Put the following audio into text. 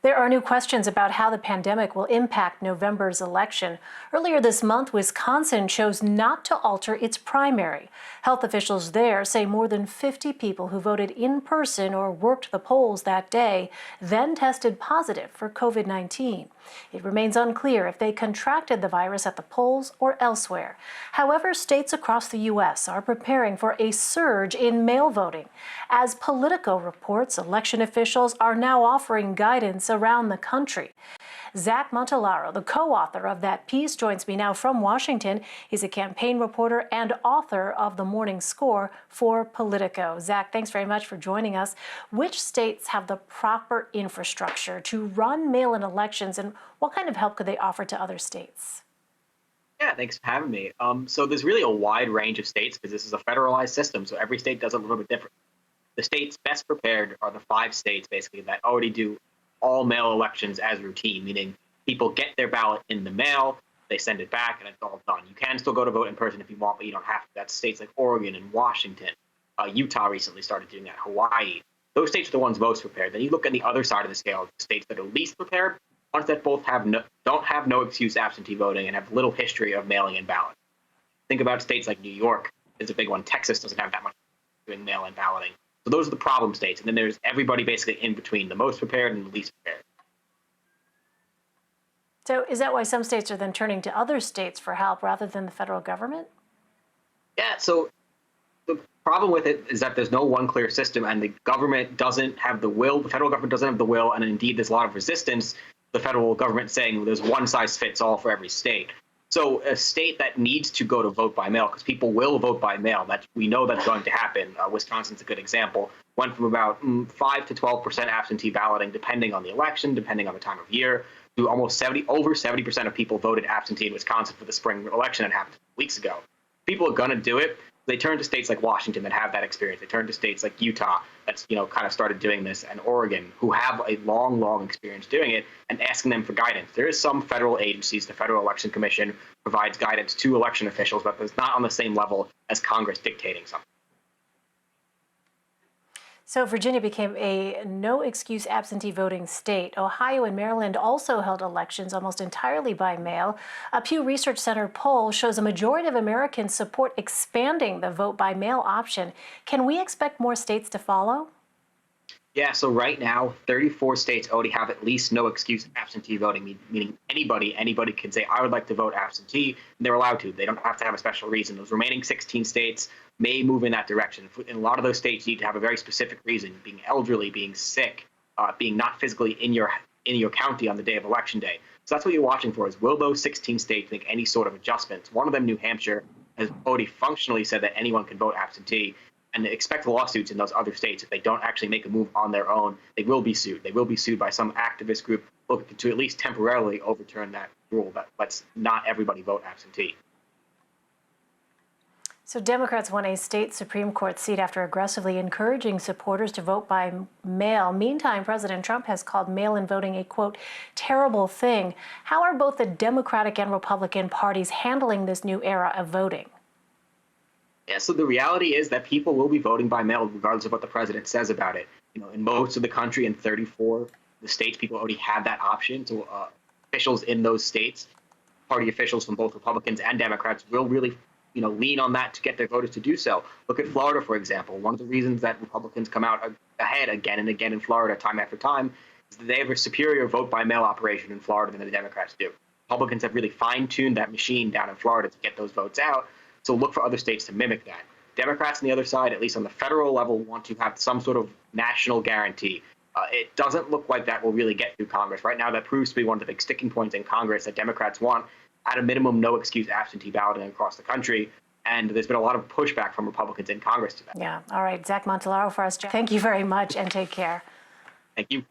There are new questions about how the pandemic will impact November's election. Earlier this month, Wisconsin chose not to alter its primary. Health officials there say more than 50 people who voted in person or worked the polls that day then tested positive for COVID-19. It remains unclear if they contracted the virus at the polls or elsewhere. However, states across the U.S. are preparing for a surge in mail voting. As Politico reports, election officials are now offering guidance around the country. Zach Montellaro, the co-author of that piece, joins me now from Washington. He's a campaign reporter and author of The Morning Score for Politico. Zach, thanks very much for joining us. Which states have the proper infrastructure to run mail-in elections, and what kind of help could they offer to other states? Yeah, thanks for having me. So there's really a wide range of states because this is a federalized system, so every state does it a little bit different. The states best prepared are the 5 states, basically, that already do all mail elections as routine, meaning people get their ballot in the mail, they send it back, and it's all done. You can still go to vote in person if you want, but you don't have to. That's states like Oregon and Washington. Utah recently started doing that, Hawaii. Those states are the ones most prepared. Then you look at the other side of the scale, the states that are least prepared, ones that both don't have no excuse absentee voting and have little history of mailing in ballots. Think about states like New York is a big one. Texas doesn't have that much doing mail-in balloting. So those are the problem states. And then there's everybody basically in between, the most prepared and the least prepared. So is that why some states are then turning to other states for help rather than the federal government? Yeah, so the problem with it is that there's no one clear system, and the government doesn't have the will. The federal government doesn't have the will, and indeed there's a lot of resistance. The federal government saying there's one size fits all for every state. So a state that needs to go to vote by mail, because people will vote by mail, that we know that's going to happen. Wisconsin's a good example. Went from about 5 to 12% absentee balloting, depending on the election, depending on the time of year, to almost over 70% of people voted absentee in Wisconsin for the spring election that happened weeks ago. People are going to do it. They turn to states like Washington that have that experience. They turn to states like Utah that's, kind of started doing this, and Oregon, who have a long experience doing it, and asking them for guidance. There is some federal agencies, the Federal Election Commission provides guidance to election officials, but it's not on the same level as Congress dictating something. So Virginia became a no-excuse absentee voting state. Ohio and Maryland also held elections almost entirely by mail. A Pew Research Center poll shows a majority of Americans support expanding the vote-by-mail option. Can we expect more states to follow? Yeah, so right now, 34 states already have at least no excuse absentee voting, meaning anybody can say, I would like to vote absentee, and they're allowed to. They don't have to have a special reason. Those remaining 16 states may move in that direction. In a lot of those states, you need to have a very specific reason: being elderly, being sick, being not physically in your county on the day of election day. So that's what you're watching for: is will those 16 states make any sort of adjustments? One of them, New Hampshire, has already functionally said that anyone can vote absentee, and expect lawsuits in those other states if they don't actually make a move on their own. They will be sued. They will be sued by some activist group looking to at least temporarily overturn that rule that lets not everybody vote absentee. So Democrats won a state Supreme Court seat after aggressively encouraging supporters to vote by mail. Meantime, President Trump has called mail-in voting a, quote, terrible thing. How are both the Democratic and Republican parties handling this new era of voting? Yeah, so the reality is that people will be voting by mail regardless of what the president says about it. In most of the country, in 34 the states, people already have that option. So officials in those states, party officials from both Republicans and Democrats, will really lean on that to get their voters to do so. Look at Florida, for example. One of the reasons that Republicans come out ahead again and again in Florida time after time is that they have a superior vote-by-mail operation in Florida than the Democrats do. Republicans have really fine-tuned that machine down in Florida to get those votes out, so look for other states to mimic that. Democrats on the other side, at least on the federal level, want to have some sort of national guarantee. It doesn't look like that will really get through Congress. Right now, that proves to be one of the big sticking points in Congress that Democrats want, at a minimum, no excuse absentee balloting across the country. And there's been a lot of pushback from Republicans in Congress to that. Yeah. All right. Zach Montellaro for us. Thank you very much, and take care. Thank you.